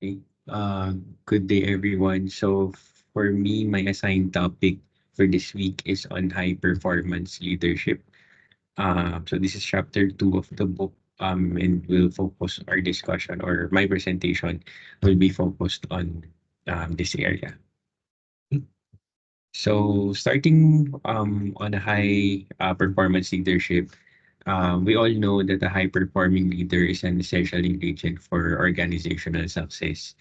Okay. Good day, everyone. So, for me, my assigned topic for this week is on high performance leadership. So this is chapter two of the book. And we'll focus our discussion or my presentation will be focused on this area. So, starting on a high performance leadership, we all know that a high performing leader is an essential ingredient for organizational success.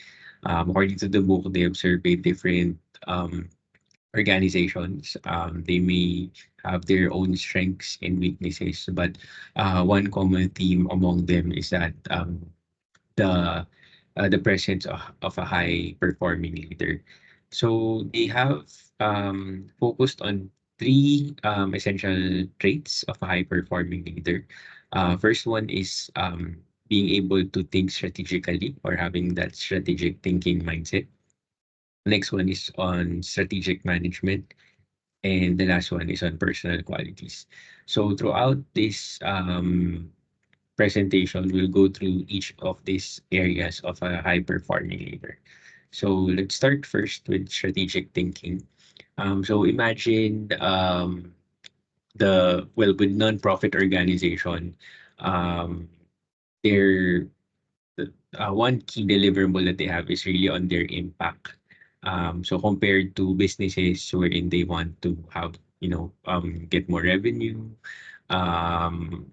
According to the book, they have surveyed different um, organizations. They may have their own strengths and weaknesses, but one common theme among them is that the the presence of a high performing leader. So they have focused on three essential traits of a high performing leader. First one is being able to think strategically or having that strategic thinking mindset. Next one is on strategic management. And the last one is on personal qualities. So throughout this presentation, we'll go through each of these areas of a high performing leader. So let's start first with strategic thinking. So imagine with nonprofit organization, um, their one key deliverable that they have is really on their impact. So compared to businesses wherein they want to have, get more revenue, um,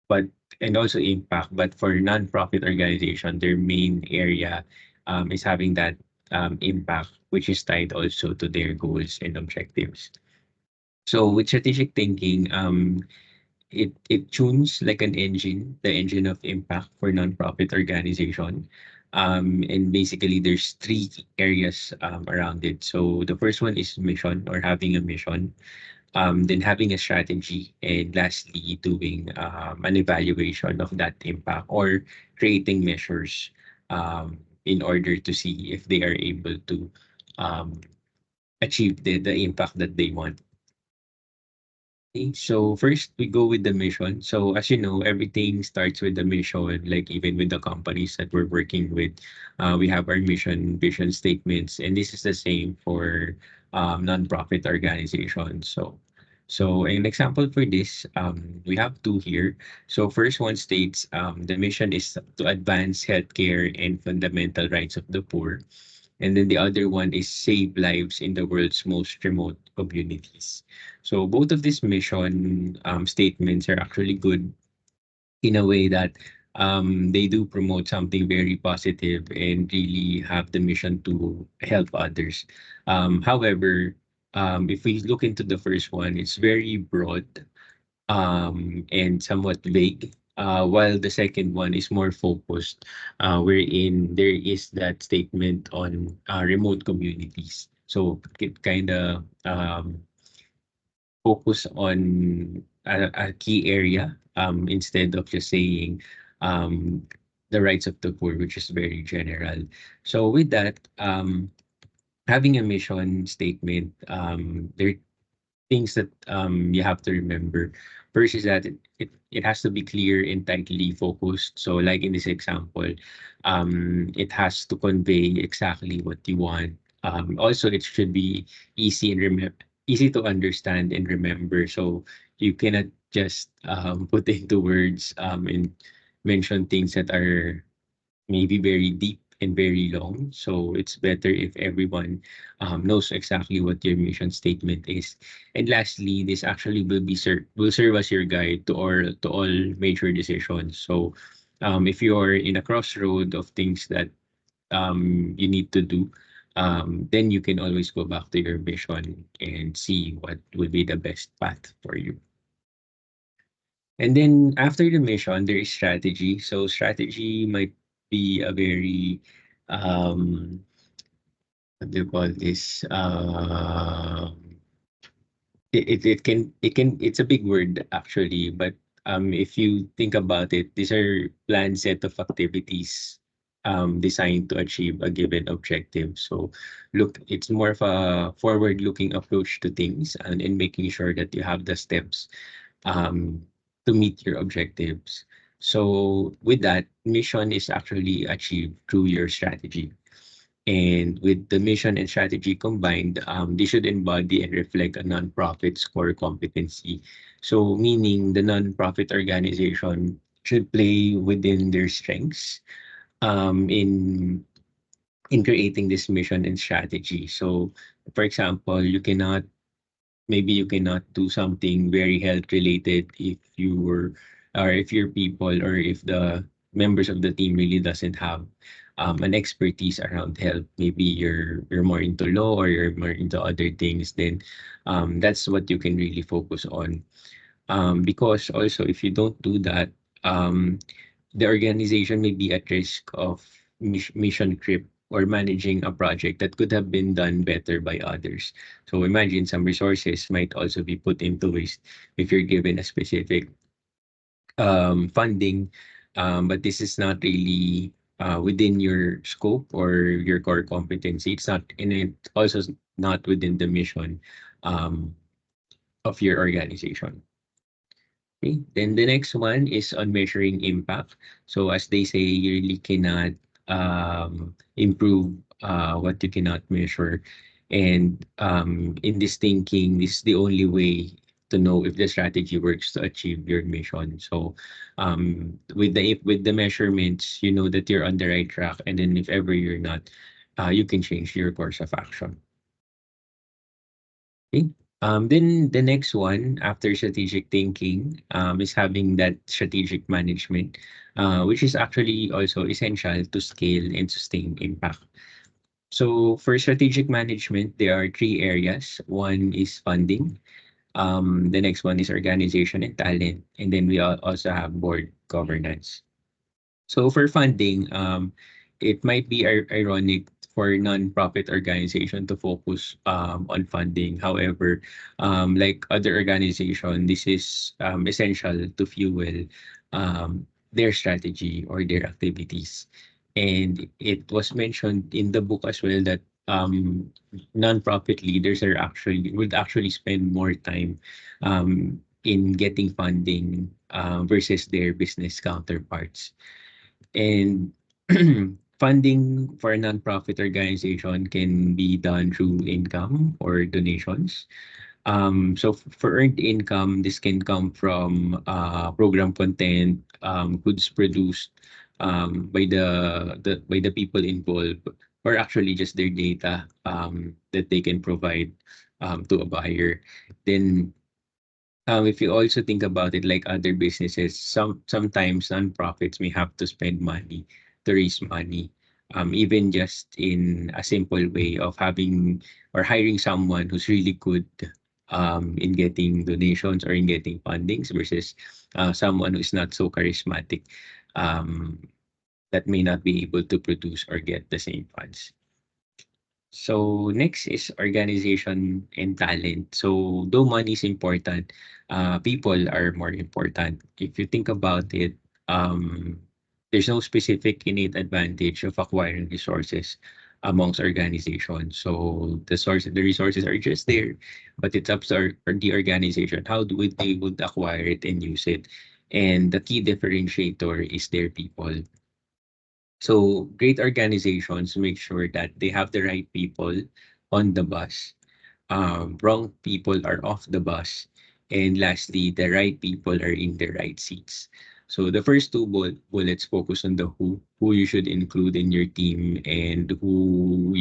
but and also impact. But for nonprofit organization, their main area is having that impact, which is tied also to their goals and objectives. So with strategic thinking, it tunes like an engine, the engine of impact for nonprofit organization. And basically, there's three areas around it. So the first one is mission or having a mission, then having a strategy, and lastly, doing an evaluation of that impact or creating measures in order to see if they are able to um, achieve the impact that they want. Okay, so first we go with the mission. So as you know, everything starts with the mission. Like even with the companies that we're working with, we have our mission, vision statements, and this is the same for nonprofit organizations. So an example for this, we have two here. So first one states the mission is to advance healthcare and fundamental rights of the poor. And then the other one is save lives in the world's most remote communities. So both of these mission statements are actually good in a way that they do promote something very positive and really have the mission to help others. However, if we look into the first one, it's very broad and somewhat vague. While the second one is more focused, wherein there is that statement on remote communities. So it kind of focus on a key area instead of just saying um, the rights of the poor, which is very general. So with that, having a mission statement, there things that you have to remember. First is that it has to be clear and tightly focused. So like in this example, it has to convey exactly what you want. Also, it should be easy to understand and remember. So you cannot just put into words and mention things that are maybe very deep and very long. So it's better if everyone knows exactly what your mission statement is. And lastly, this actually will serve as your guide to all major decisions. So if you're in a crossroad of things that you need to do, then you can always go back to your mission and see what would be the best path for you. And then after the mission, there is strategy. So strategy might be a very um what do you call this? It's a big word actually, but if you think about it, these are planned set of activities designed to achieve a given objective. So look, it's more of a forward looking approach to things and in making sure that you have the steps um to meet your objectives. So with that, mission is actually achieved through your strategy. And with the mission and strategy combined, they should embody and reflect a nonprofit's core competency. So meaning the nonprofit organization should play within their strengths in creating this mission and strategy. So for example, you cannot do something very health related if you were or if your people or if the members of the team really doesn't have an expertise around health. Maybe you're more into law or you're more into other things. Then that's what you can really focus on. Because also if you don't do that, um, the organization may be at risk of mission creep or managing a project that could have been done better by others. So imagine some resources might also be put into waste if you're given a specific funding, but this is not really within your scope or your core competency. It's not, and it also is not within the mission um, of your organization. Okay. Then the next one is on measuring impact. So as they say, you really cannot improve what you cannot measure. And in this thinking, this is the only way to know if the strategy works to achieve your mission. So with the measurements, you know that you're on the right track. And then if ever you're not, you can change your course of action. Okay. Then the next one after strategic thinking is having that strategic management, which is actually also essential to scale and sustain impact. So for strategic management, there are three areas. One is funding. The next one is organization and talent, and then we also have board governance. So for funding, it might be ironic for non-profit organization to focus on funding. However, like other organization, this is essential to fuel their strategy or their activities. And it was mentioned in the book as well that non-profit leaders would actually spend more time in getting funding versus their business counterparts. And funding for a nonprofit organization can be done through income or donations. So for earned income, this can come from program content, goods produced by the people involved, or actually just their data that they can provide to a buyer. Then if you also think about it like other businesses, sometimes nonprofits may have to spend money to raise money. Even just in a simple way of having or hiring someone who's really good in getting donations or in getting fundings versus someone who's not so charismatic um, that may not be able to produce or get the same funds. So next is organization and talent. So though money is important, people are more important. If you think about it, there's no specific innate advantage of acquiring resources amongst organizations. So the resources are just there, but it's up to the organization. How do they would acquire it and use it? And the key differentiator is their people. So great organizations make sure that they have the right people on the bus. Wrong people are off the bus. And lastly, the right people are in the right seats. So the first two bullets focus on the who you should include in your team and who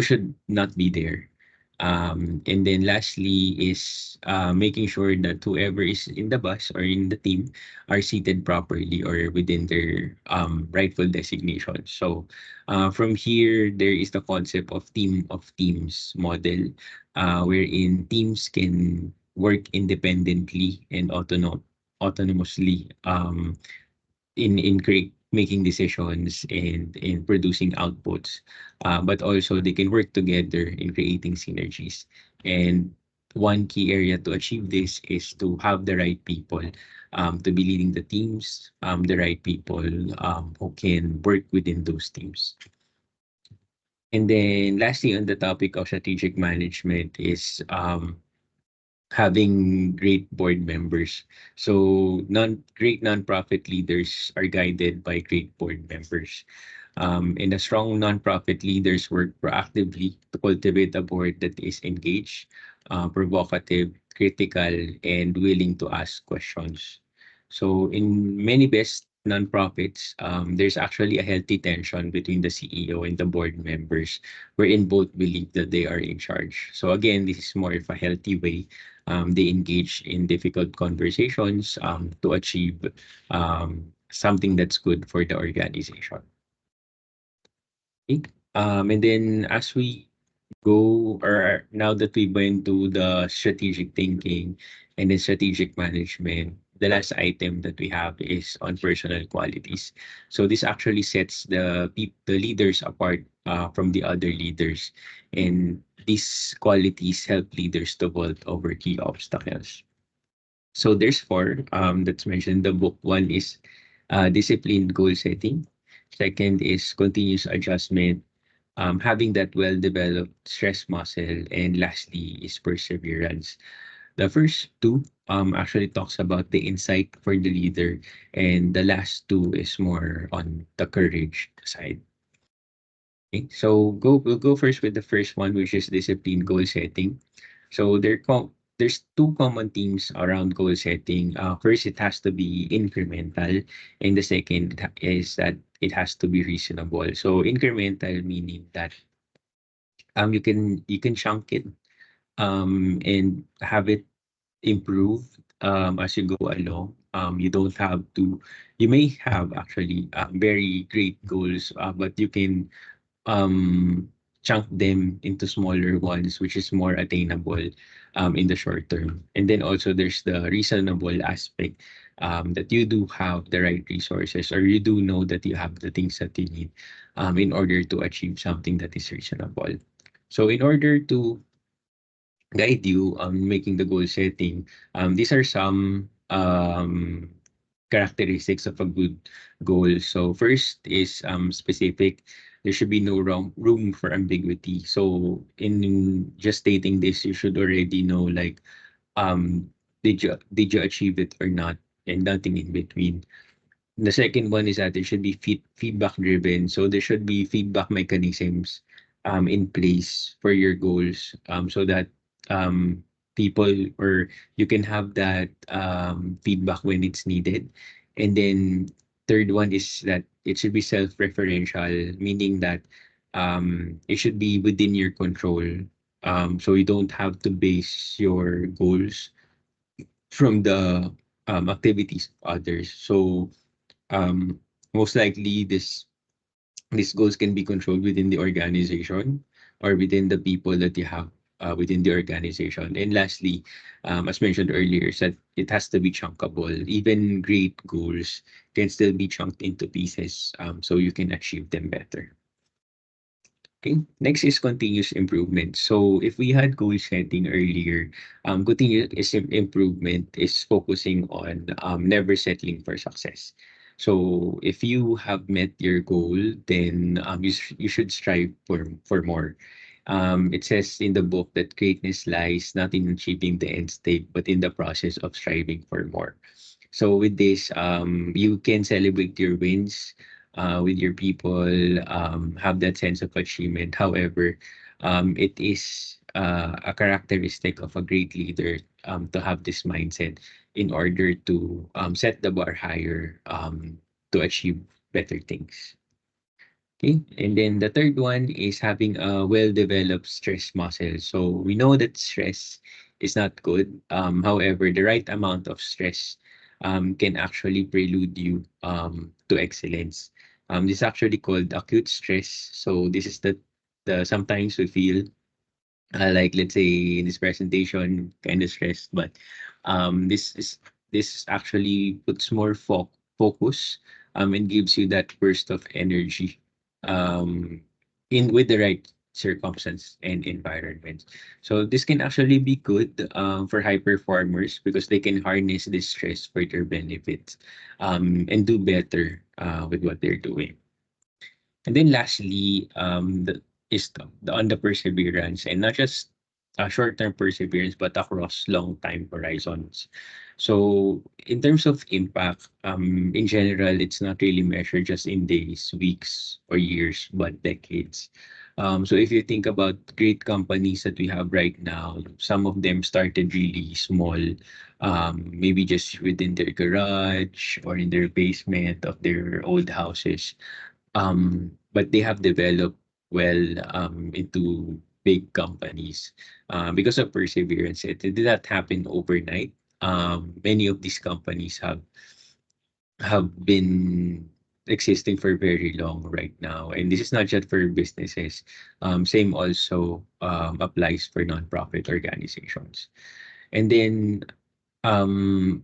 should not be there. And then lastly is making sure that whoever is in the bus or in the team are seated properly or within their rightful designation. So from here, there is the concept of team of teams model, wherein teams can work independently and autonomously in making decisions and in producing outputs, but also they can work together in creating synergies. And one key area to achieve this is to have the right people to be leading the teams, the right people who can work within those teams. And then lastly, on the topic of strategic management is having great board members. So great nonprofit leaders are guided by great board members. And the strong nonprofit leaders work proactively to cultivate a board that is engaged, provocative, critical, and willing to ask questions. So in many best nonprofits, there's actually a healthy tension between the CEO and the board members, wherein both believe that they are in charge. So again, this is more of a healthy way. They engage in difficult conversations to achieve something that's good for the organization. Okay. And then as we go, or now that we went to the strategic thinking and then strategic management, the last item that we have is on personal qualities. So this actually sets the leaders apart from the other leaders, and these qualities help leaders to vault over key obstacles. So there's four that's mentioned in the book. One is disciplined goal setting. Second is continuous adjustment, having that well-developed stress muscle, and lastly is perseverance. The first two actually talks about the insight for the leader, and the last two is more on the courage side. Okay, so we'll go first with the first one, which is discipline goal setting. So there's two common themes around goal setting. First, it has to be incremental, and the second is that it has to be reasonable. So incremental meaning that you can chunk it and have it improve as you go along. You don't have to. You may have actually very great goals, but you can um, chunk them into smaller ones, which is more attainable in the short term. And then also there's the reasonable aspect, that you do have the right resources, or you do know that you have the things that you need in order to achieve something that is reasonable. So in order to guide you on making the goal setting, these are some characteristics of a good goal. So first is specific. There should be no room for ambiguity. So in just stating this, you should already know, like, did you achieve it or not, and nothing in between. The second one is that there should be feedback driven. So there should be feedback mechanisms in place for your goals, so that um, people, or you can have that feedback when it's needed. And then third one is that it should be self-referential, meaning that it should be within your control. So you don't have to base your goals from the activities of others. So um, most likely these goals can be controlled within the organization or within the people that you have within the organization. And lastly, as mentioned earlier, is that it has to be chunkable. Even great goals can still be chunked into pieces, so you can achieve them better. Okay, next is continuous improvement. So if we had goal setting earlier, continuous improvement is focusing on never settling for success. So if you have met your goal, then you should strive for more. It says in the book that greatness lies not in achieving the end state, but in the process of striving for more. So with this, you can celebrate your wins with your people, have that sense of achievement. However, it is a characteristic of a great leader to have this mindset in order to set the bar higher, to achieve better things. Okay. And then the third one is having a well-developed stress muscle. So we know that stress is not good. However, the right amount of stress can actually prelude you to excellence. This is actually called acute stress. So this is the sometimes we feel like, let's say in this presentation, kind of stressed, but this actually puts more focus and gives you that burst of energy um in with the right circumstance and environment. So this can actually be good for high performers because they can harness this stress for their benefits and do better with what they're doing. And then lastly, is on the perseverance, and not just short-term perseverance, but across long time horizons. So in terms of impact, in general, it's not really measured just in days, weeks, or years, but decades. So if you think about great companies that we have right now, some of them started really small, maybe just within their garage or in their basement of their old houses. But they have developed well into big companies because of perseverance. It did not happen overnight. Many of these companies have been existing for very long right now, and this is not just for businesses. Same also applies for nonprofit organizations. And then um,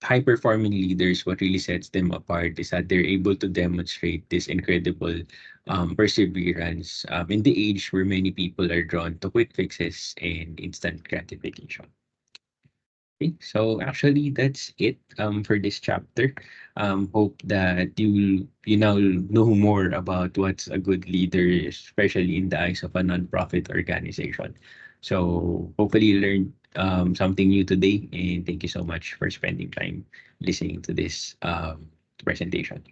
high performing leaders, what really sets them apart is that they're able to demonstrate this incredible perseverance in the age where many people are drawn to quick fixes and instant gratification. Okay, so actually that's it for this chapter. Hope that you now know more about what's a good leader, especially in the eyes of a nonprofit organization. So hopefully you learned something new today, and thank you so much for spending time listening to this presentation.